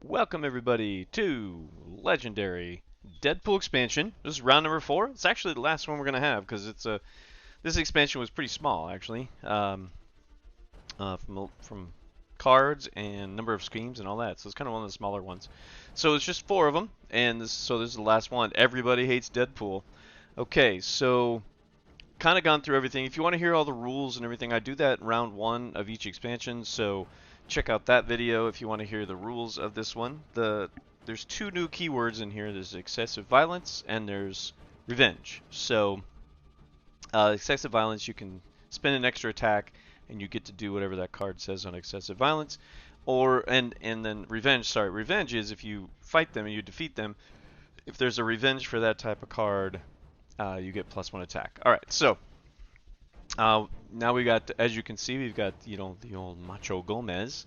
Welcome everybody to Legendary Deadpool expansion. This is round number 4. It's actually the last one we're gonna have because this expansion was pretty small actually, from cards and number of schemes and all that. So it's kind of one of the smaller ones. So it's just 4 of them, and this is the last one. Everybody hates Deadpool. Okay, so kind of gone through everything. If you want to hear all the rules and everything, I do that in round 1 of each expansion. So check out that video if you want to hear the rules of this one. There's 2 new keywords in here. There's excessive violence and there's revenge. So excessive violence, you can spend an extra attack and you get to do whatever that card says on excessive violence. And then revenge. Sorry, revenge is if you fight them and you defeat them. If there's a revenge for that type of card, you get +1 attack. All right, so now we got, as you can see, we've got the old Macho Gomez.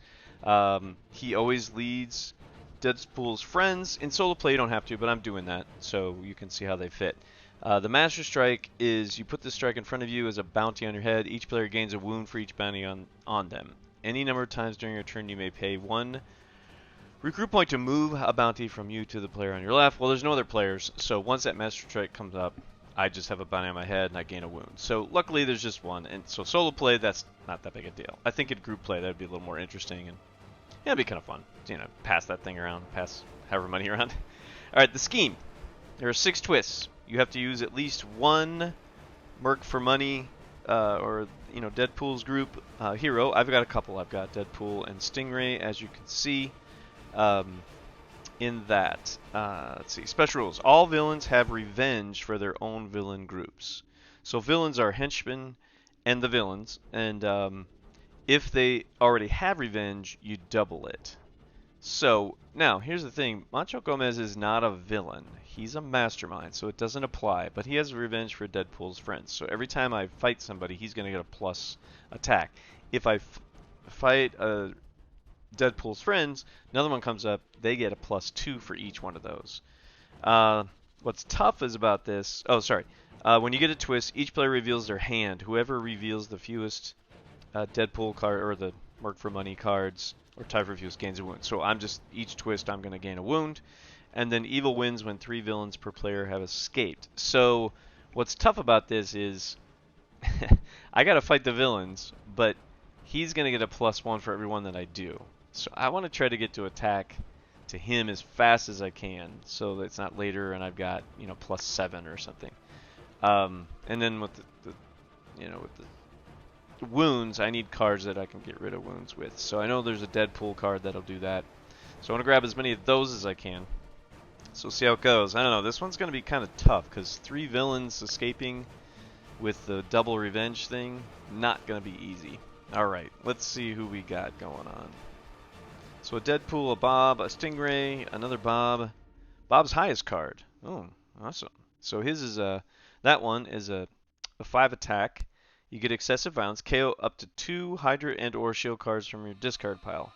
He always leads Deadpool's friends. In solo play, you don't have to, but I'm doing that so you can see how they fit. The Master Strike is you put the strike in front of you as a bounty on your head. Each player gains a wound for each bounty on them. Any number of times during your turn, you may pay 1 recruit point to move a bounty from you to the player on your left. Well, there's no other players, so once that Master Strike comes up, I just have a bounty on my head and I gain a wound. So luckily there's just one, and so solo play, that's not that big a deal. I think in group play that'd be a little more interesting, and yeah, it'd be kind of fun. Pass that thing around, pass however many around. All right, the scheme. There are 6 twists. You have to use at least 1 Merc for money, or Deadpool's group hero. I've got a couple. I've got Deadpool and Stingray, as you can see. In that, let's see, special rules. All villains have revenge for their own villain groups. So villains are henchmen and the villains, and if they already have revenge, you double it. So now here's the thing: Macho Gomez is not a villain. He's a mastermind, so it doesn't apply. But he has revenge for Deadpool's friends. So every time I fight somebody, he's going to get a plus attack. If I fight a Deadpool's friends, another one comes up, they get a +2 for each one of those. What's tough is about this, when you get a twist, each player reveals their hand. Whoever reveals the fewest Deadpool card, or the Merc for Money cards, or tie for fewest, gains a wound. So each twist I'm going to gain a wound, and then evil wins when 3 villains per player have escaped. So what's tough about this is I got to fight the villains, but he's going to get a +1 for every one that I do. So I want to try to get to attack to him as fast as I can, so that it's not later and I've got +7 or something. And then with the wounds, I need cards that I can get rid of wounds with. So I know there's a Deadpool card that'll do that. So I want to grab as many of those as I can. So see how it goes. I don't know. This one's going to be kind of tough because 3 villains escaping with the double revenge thing, not going to be easy. All right, let's see who we got going on. So a Deadpool, a Bob, a Stingray, another Bob. Bob's highest card. Oh, awesome. So his is that one is a 5 attack. You get excessive violence, KO up to 2 Hydra and or shield cards from your discard pile.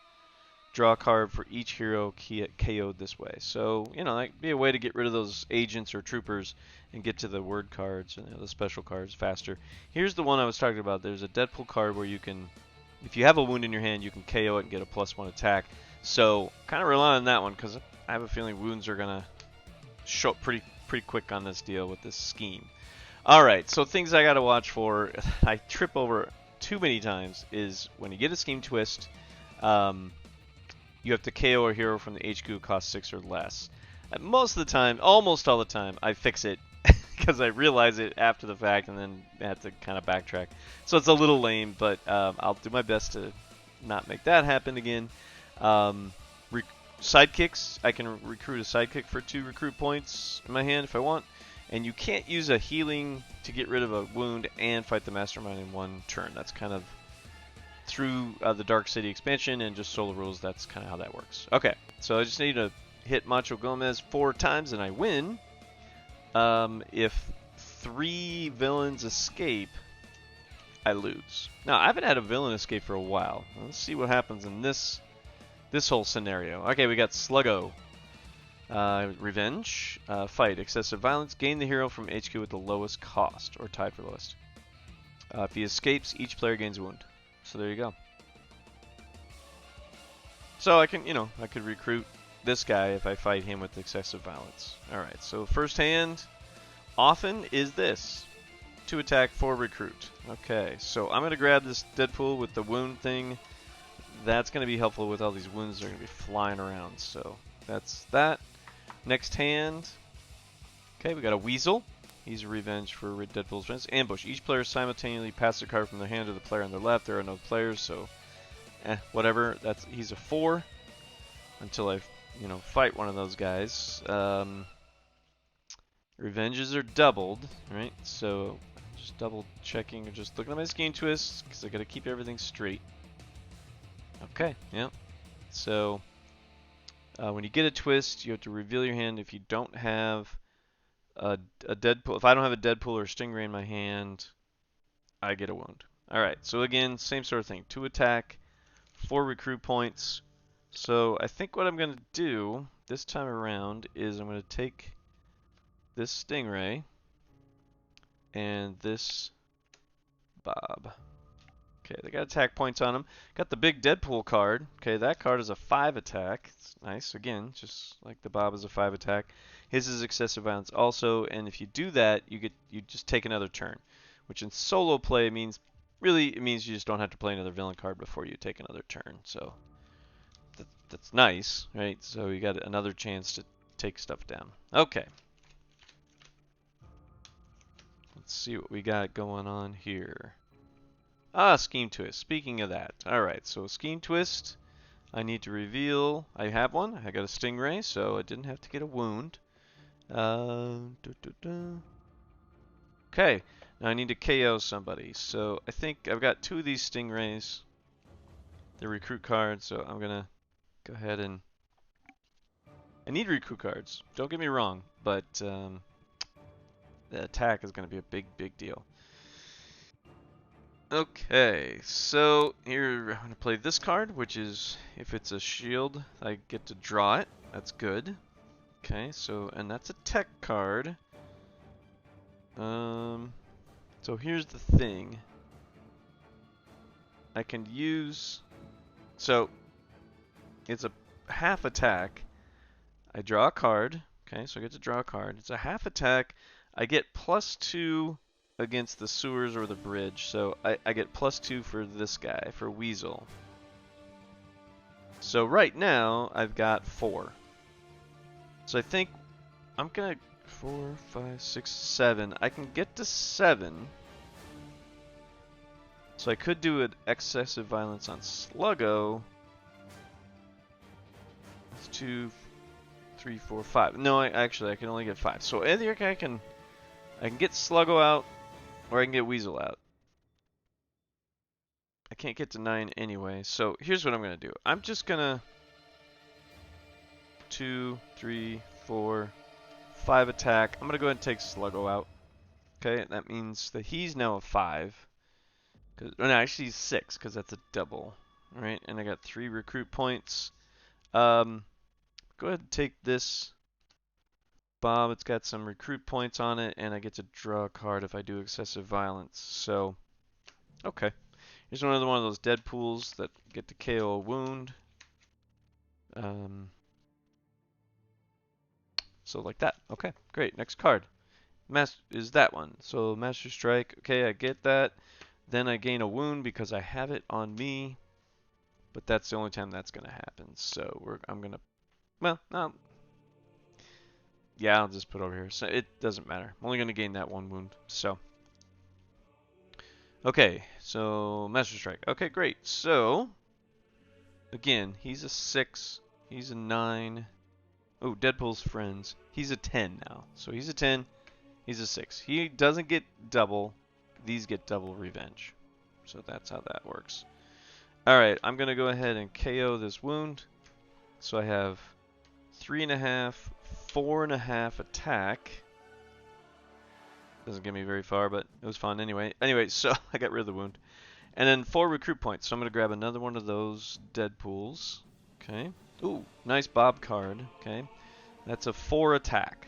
Draw a card for each hero KO'd this way. So, that'd be a way to get rid of those agents or troopers and get to the word cards and the special cards faster. Here's the one I was talking about. There's a Deadpool card where you can, if you have a wound in your hand, you can KO it and get a +1 attack. So kind of rely on that one because I have a feeling wounds are gonna show up pretty quick on this deal with this scheme. All right, so things I gotta watch for, I trip over too many times, is when you get a scheme twist, you have to KO a hero from the HQ cost 6 or less. And most of the time, almost all the time, I fix it because I realize it after the fact and then I have to kind of backtrack. So it's a little lame, but I'll do my best to not make that happen again. Sidekicks, I can recruit a sidekick for 2 recruit points in my hand if I want. And you can't use a healing to get rid of a wound and fight the Mastermind in 1 turn. That's kind of through the Dark City expansion and just solo rules, that's kind of how that works. Okay, so I just need to hit Macho Gomez 4 times and I win. If 3 villains escape, I lose. Now, I haven't had a villain escape for a while. Let's see what happens in this whole scenario. Okay, we got Slugo. Revenge. Fight. Excessive violence. Gain the hero from HQ with the lowest cost, or tied for lowest. If he escapes, each player gains a wound. So there you go. So I can, I could recruit this guy if I fight him with excessive violence. Alright, so first hand often is this. 2 attack, 4 recruit. Okay, so I'm going to grab this Deadpool with the wound thing. That's going to be helpful with all these wounds that are going to be flying around. So that's that. Next hand. Okay, we got a Weasel. He's a revenge for Deadpool's friends. Ambush. Each player simultaneously passes a card from their hand to the player on their left. There are no players, so whatever. He's a 4 until I, fight one of those guys. Revenges are doubled, right? So just double checking or just looking at my scheme twists because I got to keep everything straight. Okay, yeah. So when you get a twist, you have to reveal your hand. If you don't have a Deadpool, if I don't have a Deadpool or a Stingray in my hand, I get a wound. All right. So again, same sort of thing. 2 attack, 4 recruit points. So I think what I'm going to do this time around is I'm going to take this Stingray and this Bob. Okay, they got attack points on them. Got the big Deadpool card. Okay, that card is a 5 attack. It's nice. Again, just like the Bob is a 5 attack. His is excessive violence also, and if you do that, you just take another turn, which in solo play means it means you just don't have to play another villain card before you take another turn. So that's nice, right? So you got another chance to take stuff down. Okay. Let's see what we got going on here. Scheme twist. Speaking of that. Alright, so scheme twist. I need to reveal. I have one. I got a Stingray, so I didn't have to get a wound. Okay, now I need to KO somebody. So I think I've got 2 of these Stingrays. They're recruit cards, so I'm going to go ahead and... I need recruit cards. Don't get me wrong, but the attack is going to be a big, big deal. Okay, so here I'm going to play this card, which is, if it's a shield, I get to draw it. That's good. Okay, so, and that's a tech card. So here's the thing. I can use, so it's a half attack. I draw a card. Okay, so I get to draw a card. It's a half attack. I get +2 against the sewers or the bridge, so I get +2 for this guy, for Weasel. So right now, I've got 4. So I think I'm gonna 4, 5, 6, 7. I can get to 7. So I could do an excessive violence on Slugo. It's 2, 3, 4, 5. No, I can only get 5. So either I can get Slugo out, or I can get Weasel out. I can't get to 9 anyway, so here's what I'm going to do. I'm just going to 2, 3, 4, 5 attack. I'm going to go ahead and take Slugo out. Okay, that means that he's now a 5. No, actually he's 6, because that's a double. Alright, and I got 3 recruit points. Go ahead and take this Bob. It's got some recruit points on it, and I get to draw a card if I do excessive violence. So, okay. Here's one of those Deadpools that get to KO a wound. So like that. Okay, great. Next card. Is that one. So Master Strike. Okay, I get that. Then I gain a wound because I have it on me. But that's the only time that's going to happen. So I'm going to... Well, no. Yeah, I'll just put it over here. So it doesn't matter. I'm only going to gain that 1 wound. So... Okay, so Master Strike. Okay, great. So, again, he's a 6. He's a 9. Oh, Deadpool's friends. He's a 10 now. So he's a 10. He's a 6. He doesn't get double. These get double revenge. So that's how that works. Alright, I'm going to go ahead and KO this wound. So I have 3.5, 4.5 attack. Doesn't get me very far, but it was fun anyway. Anyway, so I got rid of the wound. And then 4 recruit points. So I'm going to grab another one of those Deadpools. Okay. Ooh, nice Bob card. Okay. That's a 4 attack.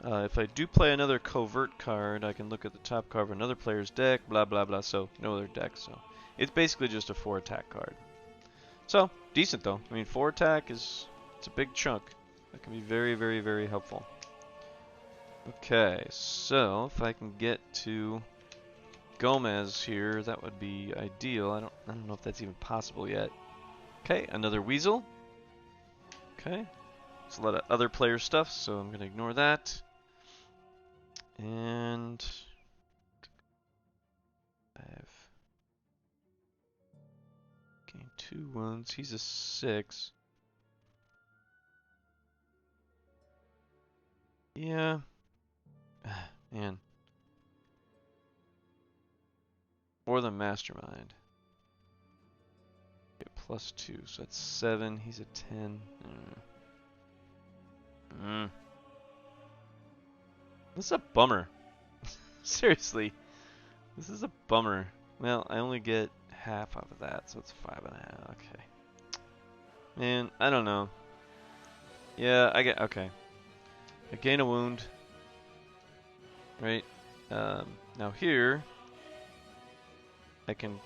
If I do play another covert card, I can look at the top card of another player's deck, blah, blah, blah. So, no other deck. So, it's basically just a 4 attack card. So, decent though. I mean, 4 attack is It's a big chunk. That can be very, very, very helpful. Okay, so if I can get to Gomez here, that would be ideal. I don't know if that's even possible yet. Okay, another weasel. Okay, it's a lot of other player stuff, so I'm gonna ignore that. And I have gained 2 wounds. He's a 6. Yeah. Man. Or the Mastermind. Okay, +2, so that's 7. He's a 10. This is a bummer. Seriously. This is a bummer. Well, I only get half of that, so it's 5.5. Okay. Man, I don't know. Yeah, I get. Okay. I gain a wound. Right? Now here, I can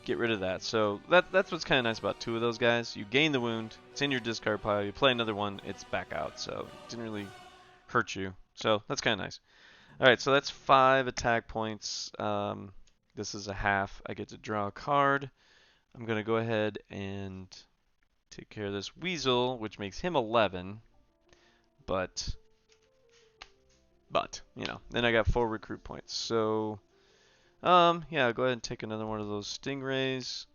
get rid of that. So that's what's kind of nice about 2 of those guys. You gain the wound, it's in your discard pile. You play another one, it's back out. So it didn't really hurt you. So that's kind of nice. All right, so that's 5 attack points. This is a half. I get to draw a card. I'm gonna go ahead and take care of this weasel, which makes him 11. But you know, then I got 4 recruit points. So yeah, I'll go ahead and take another one of those Stingrays,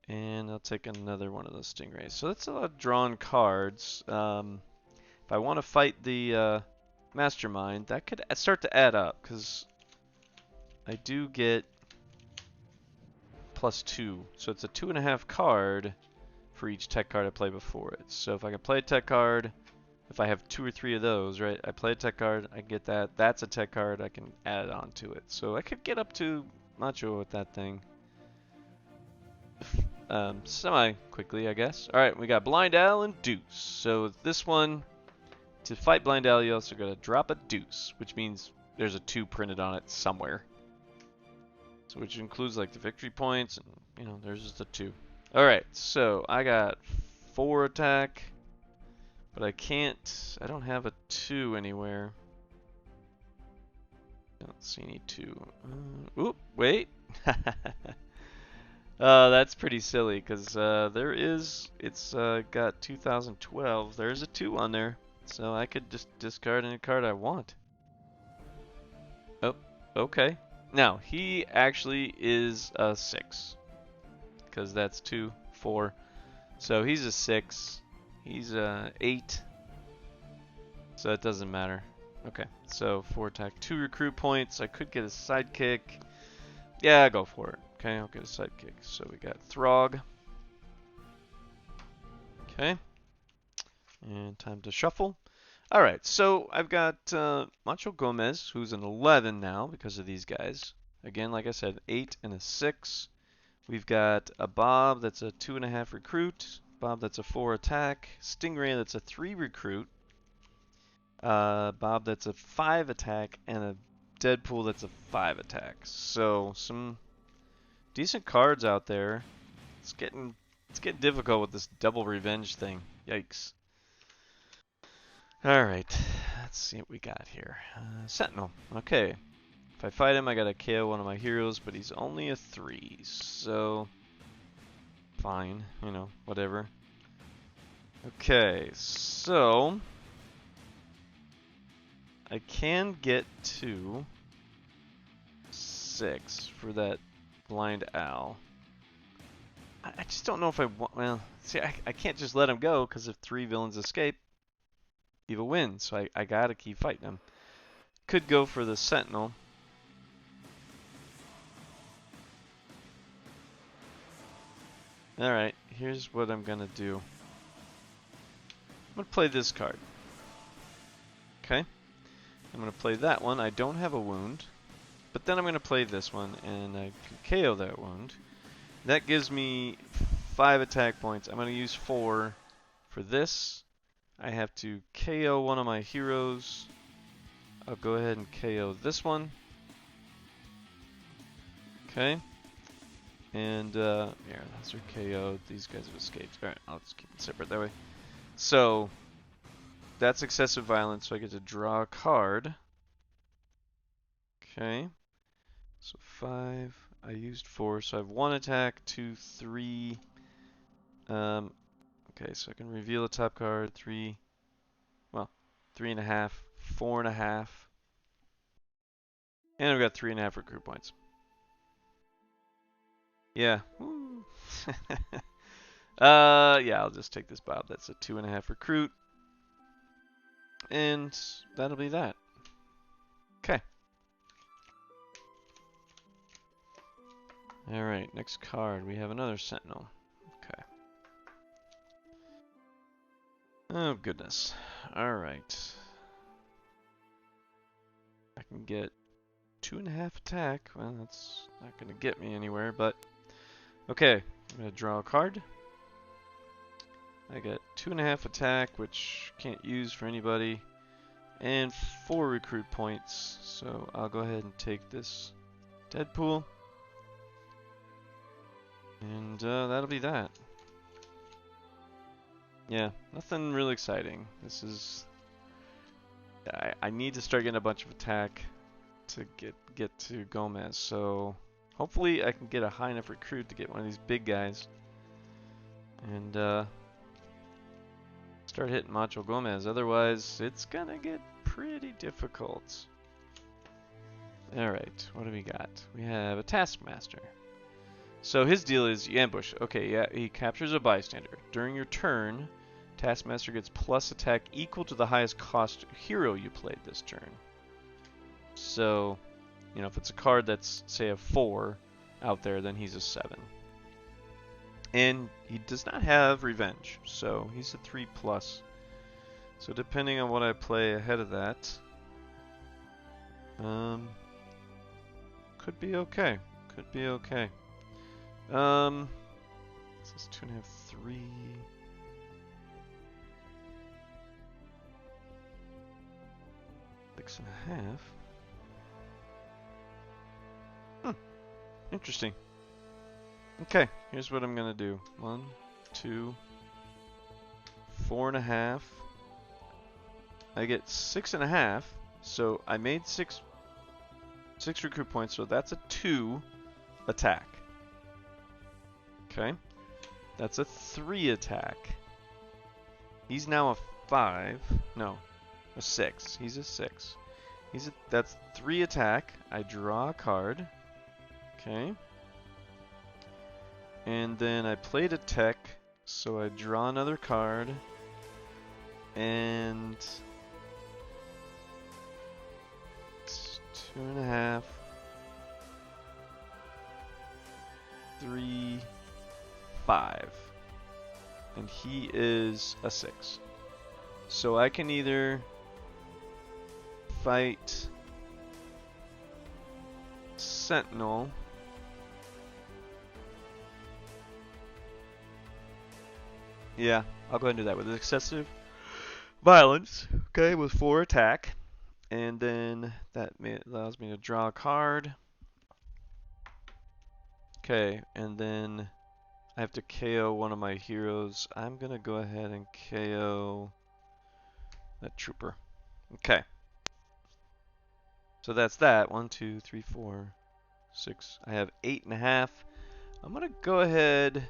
and I'll take another one of those Stingrays. So that's a lot of drawn cards. If I want to fight the Mastermind, that could start to add up, because I do get +2. So it's a 2.5 card for each tech card I play before it. So if I can play a tech card, if I have 2 or 3 of those, right, I play a tech card, I get that. That's a tech card, I can add it on to it. So I could get up to Macho with that thing. Semi-quickly, I guess. Alright, we got Blind Owl and Deuce. So with this one, to fight Blind Owl, you also gotta drop a Deuce, which means there's a 2 printed on it somewhere. So which includes like the victory points, and you know, there's just a 2. Alright, so I got 4 attack. But I can't, I don't have a 2 anywhere. I don't see any 2. Oop, wait. That's pretty silly, because there is, it's got 2012. There's a 2 on there. So I could just discard any card I want. Oh, okay. Now, he actually is a 6. Because that's 2, 4. So he's a 6. He's 8, so that doesn't matter. Okay, so 4 attack, 2 recruit points. I could get a sidekick. Yeah, go for it. Okay, I'll get a sidekick. So we got Throg. Okay, and time to shuffle. All right, so I've got Macho Gomez, who's an 11 now because of these guys. Again, like I said, 8 and a 6. We've got a Bob that's a 2.5 recruit. Bob, that's a 4 attack. Stingray, that's a 3 recruit. Bob, that's a 5 attack. And a Deadpool, that's a 5 attack. So, some decent cards out there. It's getting difficult with this double revenge thing. Yikes. Alright, let's see what we got here. Sentinel. Okay. If I fight him, I gotta KO one of my heroes, but he's only a 3. So, fine, you know, whatever. Okay, so I can get to 6 for that Blind Owl. I just don't know if I want. Well, see, I can't just let him go, because if 3 villains escape, Eva wins. So I gotta keep fighting him. Could go for the Sentinel. Alright, here's what I'm gonna do. I'm gonna play this card. Okay? I'm gonna play that one. I don't have a wound. But then I'm gonna play this one, and I can KO that wound. That gives me 5 attack points. I'm gonna use 4 for this. I have to KO one of my heroes. I'll go ahead and KO this one. Okay. And, yeah, those are KO'd. These guys have escaped. Alright, I'll just keep it separate that way. So that's excessive violence, so I get to draw a card. Okay. So 5. I used 4, so I have 1 attack, 2, 3. Okay, so I can reveal a top card, 3. Well, 3.5, 4.5. And I've got 3.5 recruit points. Yeah. Woo. Yeah, I'll just take this Bob. That's a 2.5 recruit. And that'll be that. Okay. Alright, next card. We have another Sentinel. Okay. Oh, goodness. Alright. I can get 2.5 attack. Well, that's not going to get me anywhere, but... Okay, I'm going to draw a card. I get 2.5 attack, which can't use for anybody, and 4 recruit points. So I'll go ahead and take this Deadpool. And that'll be that. Yeah, nothing really exciting. This is... I need to start getting a bunch of attack to get to Gomez, so hopefully I can get a high enough recruit to get one of these big guys. And start hitting Macho Gomez, otherwise it's gonna get pretty difficult. Alright, what do we got? We have a Taskmaster. So his deal is you ambush. Okay, yeah, he captures a bystander. During your turn, Taskmaster gets plus attack equal to the highest cost hero you played this turn. So, you know, if it's a card that's, say, a 4 out there, then he's a 7. And he does not have revenge, so he's a 3+. So depending on what I play ahead of that, could be okay. Could be okay. This is 2.5, 3. 6.5. Interesting. Okay, here's what I'm gonna do. 1, 2, 4.5. I get 6.5, so I made 6 recruit points, so that's a 2 attack. Okay, that's a 3 attack. He's now a 5. No, a 6. He's a 6. That's 3 attack. I draw a card. Okay. And then I played a tech, so I draw another card. And 2.5, 3, 5. And he is a 6. So I can either fight Sentinel. Yeah, I'll go ahead and do that with excessive violence. Okay, with 4 attack. And then that allows me to draw a card. Okay, and then I have to KO one of my heroes. I'm going to go ahead and KO that trooper. Okay. So that's that. 1, 2, 3, 4, 6. I have 8.5. I'm going to go ahead.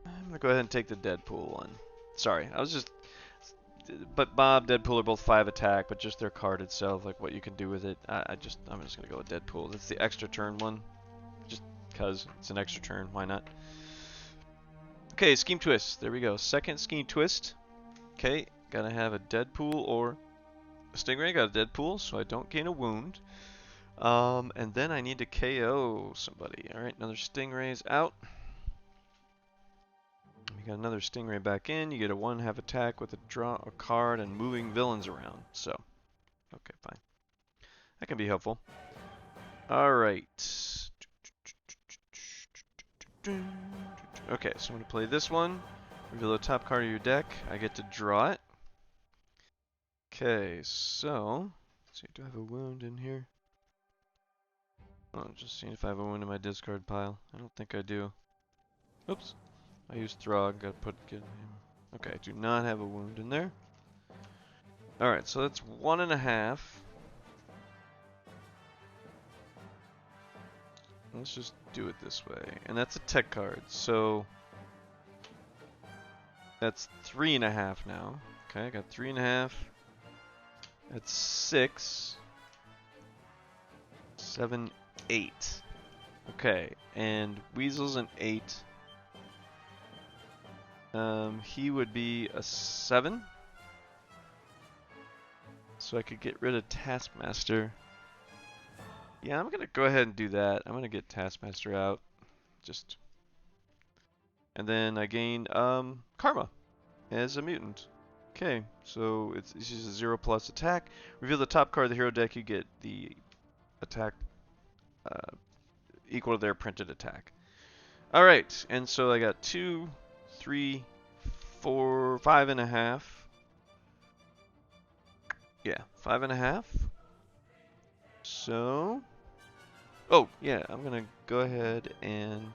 I'm going to go ahead and take the Deadpool one. Sorry, I was just... But Bob, Deadpool are both 5 attack, but just their card itself, like what you can do with it. I'm just going to go with Deadpool. That's the extra turn one. Just because it's an extra turn, why not? Okay, Scheme Twist. There we go. Second Scheme Twist. Okay, gotta have a Deadpool or a Stingray. Got a Deadpool, so I don't gain a wound. And then I need to KO somebody. Alright, another Stingray's out. We got another Stingray back in. You get a 1/2 attack with a draw a card and moving villains around. So, okay, fine. That can be helpful. Alright. Okay, so I'm going to play this one. Reveal the top card of your deck. I get to draw it. Okay, so Let's see, do I have a wound in here? Oh, just seeing if I have a wound in my discard pile. I don't think I do. Oops. I used Throg. Get him. Okay, I do not have a wound in there. Alright, so that's 1.5. Let's just do it this way. And that's a tech card, so that's 3.5 now. Okay, I got 3.5. That's 6. 7, 8. Okay, and Weasel's an 8. He would be a 7. So I could get rid of Taskmaster. Yeah, I'm gonna go ahead and do that. I'm gonna get Taskmaster out. And then I gain Karma as a mutant. Okay, so it's just a 0+ attack. Reveal the top card of the hero deck, you get the attack equal to their printed attack. Alright, and so I got 2, 3, 4, 5.5. Yeah, 5.5. So, oh yeah, I'm gonna go ahead and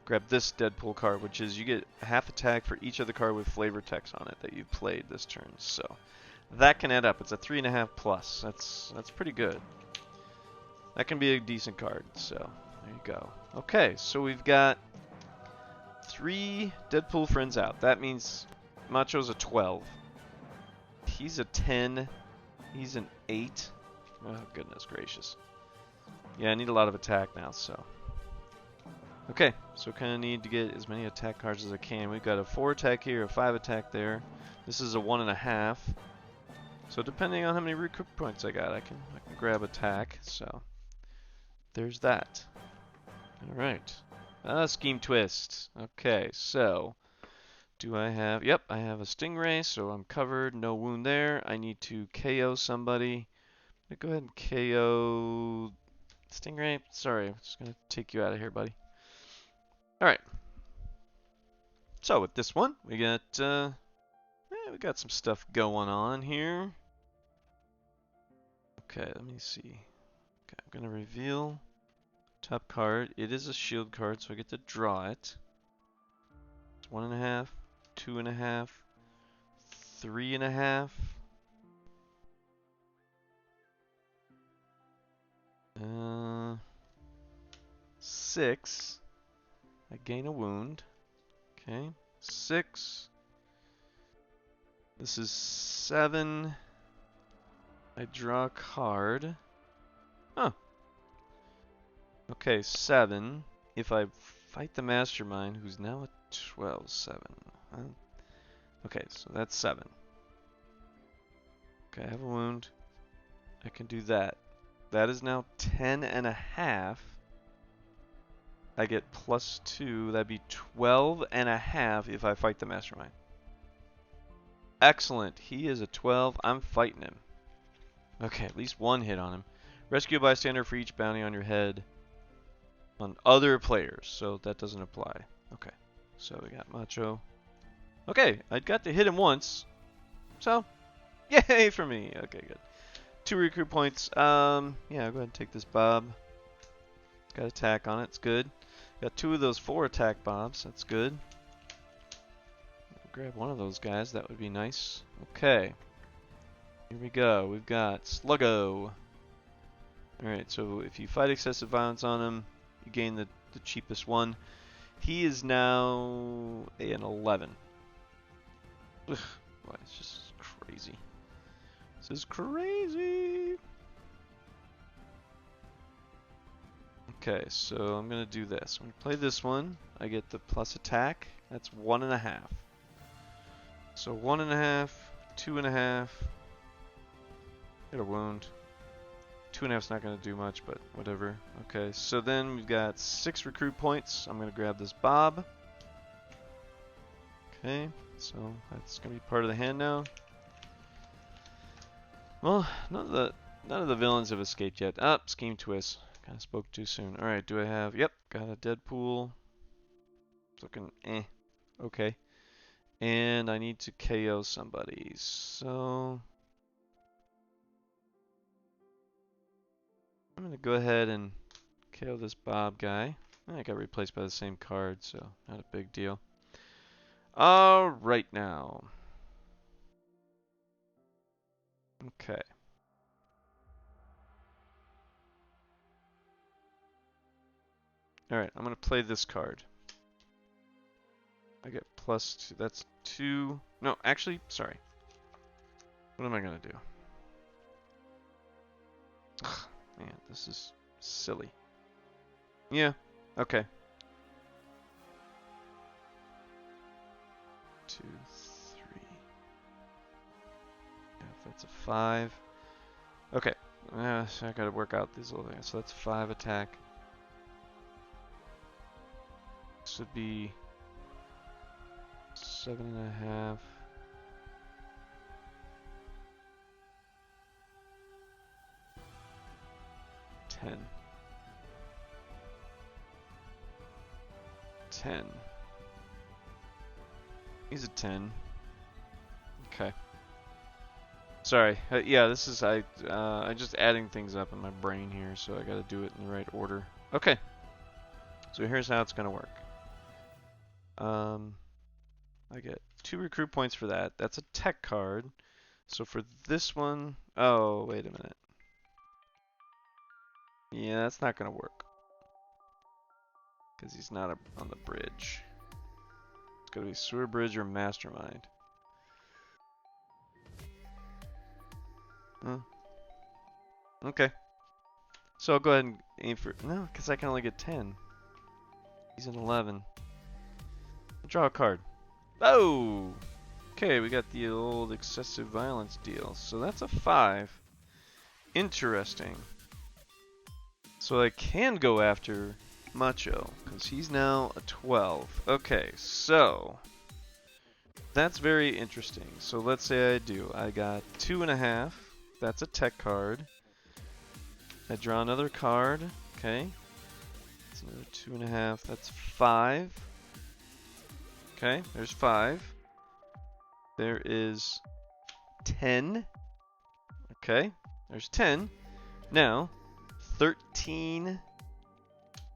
grab this Deadpool card, which is you get half attack for each other card with flavor text on it that you've played this turn. So that can add up. It's a 3.5+. That's pretty good. That can be a decent card. So there you go. Okay, so we've got 3 Deadpool friends out. That means Macho's a 12. He's a 10. He's an 8. Oh, goodness gracious. Yeah, I need a lot of attack now, so. Okay, so kind of need to get as many attack cards as I can. We've got a 4 attack here, a 5 attack there. This is a 1.5. So depending on how many recruit points I got, I can grab attack. So there's that. All right. Scheme twist. Okay, so do I have? Yep, I have a Stingray, so I'm covered. No wound there. I need to KO somebody. I'm gonna go ahead and KO Stingray. Sorry, I'm just gonna take you out of here, buddy. All right. So with this one, we got some stuff going on here. Okay, let me see. Okay, I'm gonna reveal top card. It is a shield card, so I get to draw it. It's 1.5, 2.5, 3.5. 6. I gain a wound. Okay, 6. This is 7. I draw a card. Huh. Okay, 7. If I fight the Mastermind, who's now a 12, 7. Okay, so that's 7. Okay, I have a wound. I can do that. That is now 10.5. I get +2. That'd be 12.5 if I fight the Mastermind. Excellent. He is a 12. I'm fighting him. Okay, at least one hit on him. Rescue a bystander for each bounty on your head on other players. So that doesn't apply. Okay, so we got Macho. Okay, I got to hit him once. So, yay for me. Okay, good. 2 recruit points. Yeah, I'll go ahead and take this Bob. Got attack on it. It's good. Got 2 of those 4 attack Bobs. That's good. Grab one of those guys. That would be nice. Okay. Here we go. We've got Slugo. Alright, so if you fight excessive violence on him, you gain the cheapest one. He is now an 11. Ugh, boy, it's just crazy. This is crazy. Okay, so I'm going to do this. When I play this one, I get the plus attack. That's 1.5. So 1.5, 2.5. Get a wound. 2.5's not going to do much, but whatever. Okay, so then we've got 6 recruit points. I'm going to grab this Bob. Okay, so that's going to be part of the hand now. Well, none of the villains have escaped yet. Ah, scheme twist. Kind of spoke too soon. All right, do I have? Yep, got a Deadpool. It's looking okay. And I need to KO somebody. So gonna go ahead and KO this Bob guy. I got replaced by the same card, so not a big deal. All right now. Okay. All right, I'm gonna play this card. I get +2. That's 2. No, actually, sorry. What am I gonna do? Ugh, man, this is silly. Yeah. Okay. 2, 3. If that's a 5. Okay. So I gotta work out these little things. So that's 5 attack. This would be 7.5. 10. 10. He's a 10. Okay. Sorry. Yeah, this is I'm just adding things up in my brain here, so I got to do it in the right order. Okay. So here's how it's gonna work. I get 2 recruit points for that. That's a tech card. So for this one, oh wait a minute. Yeah, that's not gonna work because he's not on the bridge. It's gonna be sewer bridge or mastermind. Okay. So I'll go ahead and aim for no, because I can only get 10. He's an 11. I'll draw a card. Oh. Okay, we got the old excessive violence deal. So that's a 5. Interesting. So I can go after Macho, because he's now a 12. Okay, so that's very interesting. So let's say I do. I got 2.5. That's a tech card. I draw another card. Okay. That's another 2.5. That's 5. Okay, there's 5. There is 10. Okay, there's 10. Now, 13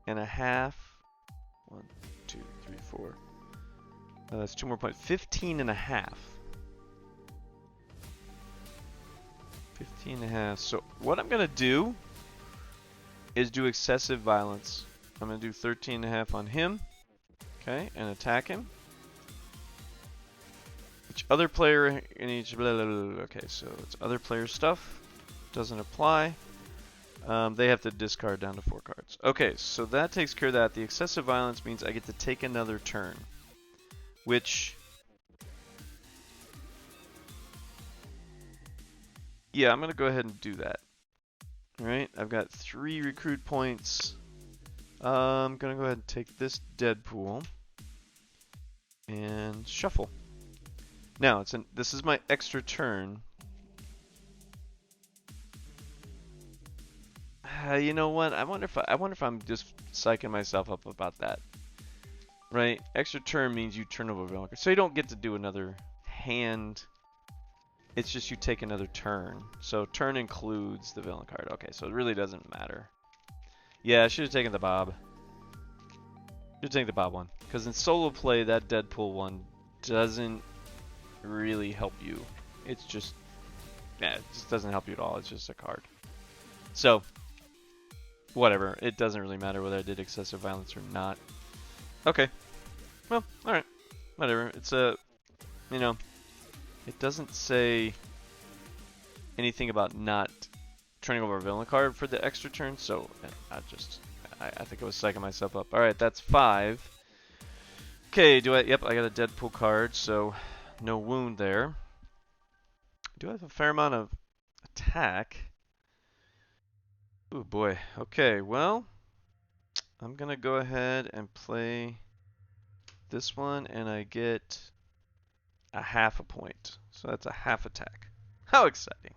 and a half. 1, 2, 3, 4. That's 2 more points. 15 and a half. 15 and a half. So what I'm going to do is do excessive violence. I'm going to do 13 and a half on him. Okay, and attack him. Each other player in each... Blah, blah, blah. Okay, so it's other player stuff. Doesn't apply. They have to discard down to 4 cards. Okay, so that takes care of that. The excessive violence means I get to take another turn. Which... yeah, I'm going to go ahead and do that. Alright, I've got 3 recruit points. I'm going to go ahead and take this Deadpool. And shuffle. Now, this is my extra turn. You know what? I wonder if I'm just psyching myself up about that. Right? Extra turn means you turn over a villain card. So you don't get to do another hand. It's just you take another turn. So turn includes the villain card. Okay, so it really doesn't matter. Yeah, I should have taken the Bob. Should have taken the Bob one. Because in solo play, that Deadpool one doesn't really help you. It's just... yeah, it just doesn't help you at all. It's just a card. So... whatever. It doesn't really matter whether I did excessive violence or not. Okay. Well, alright. Whatever. It's a... you know... it doesn't say anything about not turning over a villain card for the extra turn, so I think I was psyching myself up. Alright, that's 5. Okay, yep, I got a Deadpool card, so no wound there. Do I have a fair amount of attack? Oh boy. Okay, well, I'm going to go ahead and play this one, and I get a half a point. So that's a half attack. How exciting.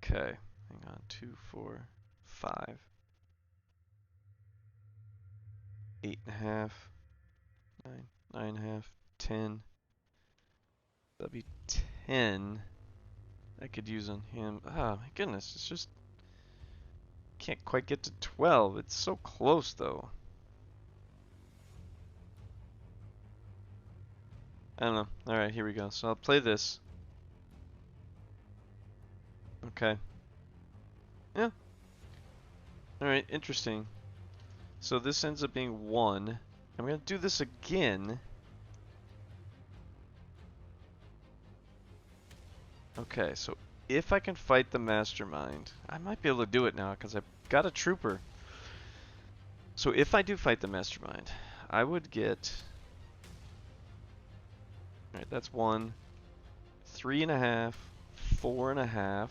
Okay, hang on. 2, 4, 5. 8.5. 9, 9.5. 10. That'd be 10. I could use on him. Oh my goodness, it's just can't quite get to 12. It's so close though. I don't know. Alright, here we go. So I'll play this. Okay. Yeah. Alright, interesting. So this ends up being 1. I'm going to do this again. Okay, so if I can fight the Mastermind, I might be able to do it now because I've got a trooper. So if I do fight the Mastermind, I would get... Alright, that's 1, 3.5, 4.5. I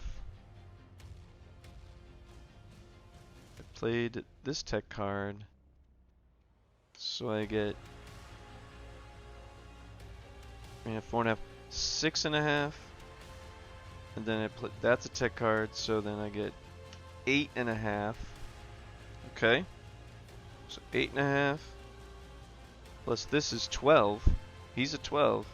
played this tech card, so I get 4.5, 6.5, and then I play, that's a tech card, so then I get 8.5. Okay, so 8.5 plus this is 12. He's a 12.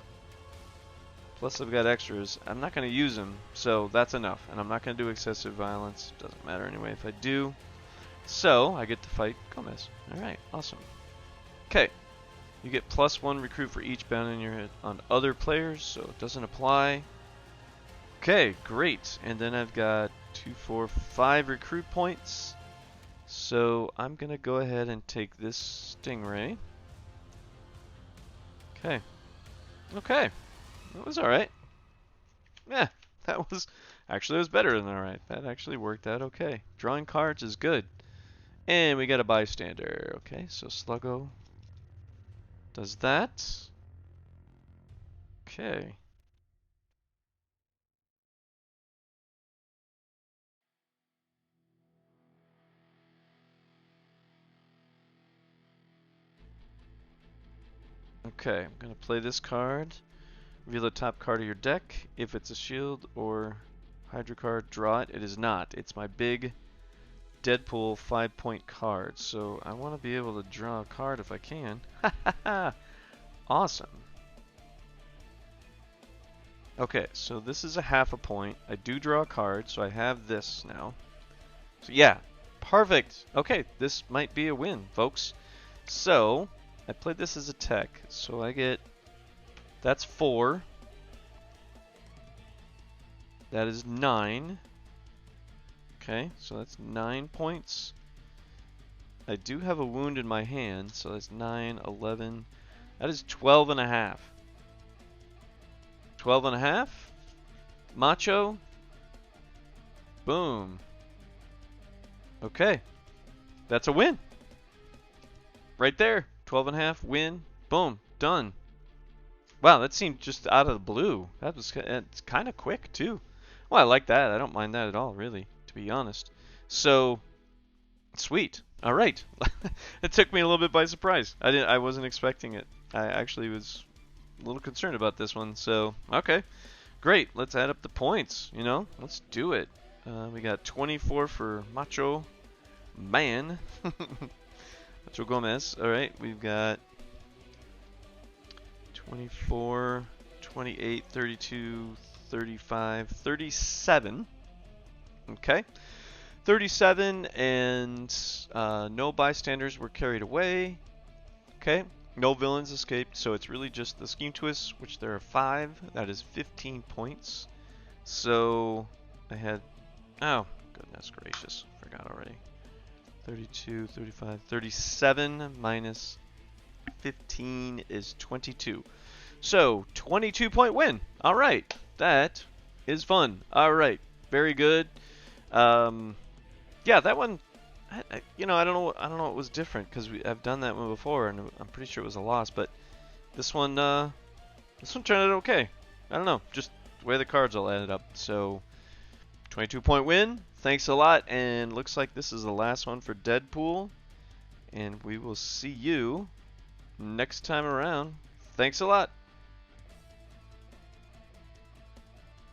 Plus I've got extras. I'm not going to use them, so that's enough. And I'm not going to do excessive violence. Doesn't matter anyway if I do. So I get to fight Gomez. Alright, awesome. Okay. You get +1 recruit for each bound in your head on other players, so it doesn't apply. Okay, great. And then I've got 2, 4, 5 recruit points. So I'm going to go ahead and take this Stingray. Okay. Okay. That was alright. Yeah, that was actually it was better than alright. That actually worked out okay. Drawing cards is good. And we got a bystander. Okay, so Slugo does that. Okay. Okay, I'm gonna play this card. Reveal the top card of your deck. If it's a shield or Hydra card, draw it. It is not. It's my big Deadpool 5-point card. So I want to be able to draw a card if I can. Awesome. Okay, so this is a half a point. I do draw a card, so I have this now. So yeah, perfect. Okay, this might be a win, folks. So I played this as a tech, so I get... That's 4. That is 9. Okay, so that's 9 points. I do have a wound in my hand, so that's 9, 11. That is 12.5. 12.5. Macho. Boom. Okay. That's a win. Right there. 12.5, win. Boom. Done. Wow, that seemed just out of the blue. That was it's kind of quick too. Well, I like that. I don't mind that at all, really, to be honest. So, sweet. All right. It took me a little bit by surprise. I wasn't expecting it. I actually was a little concerned about this one. So, okay, great. Let's add up the points. You know, let's do it. We got 24 for Macho Man. Macho Gomez. All right, we've got 24, 28, 32, 35, 37. Okay. 37 and no bystanders were carried away. Okay. No villains escaped, so it's really just the scheme twists, which there are 5. That is 15 points. So I had... Oh, goodness gracious. Forgot already. 32, 35, 37 minus 15 is 22. So, 22-point win. All right. That is fun. All right. Very good. Yeah, that one, you know, I don't know what was different because I've done that one before and I'm pretty sure it was a loss, but this one turned out okay. I don't know, just the way the cards all added up. So, 22-point win. Thanks a lot, and looks like this is the last one for Deadpool, and we will see you next time around. Thanks a lot.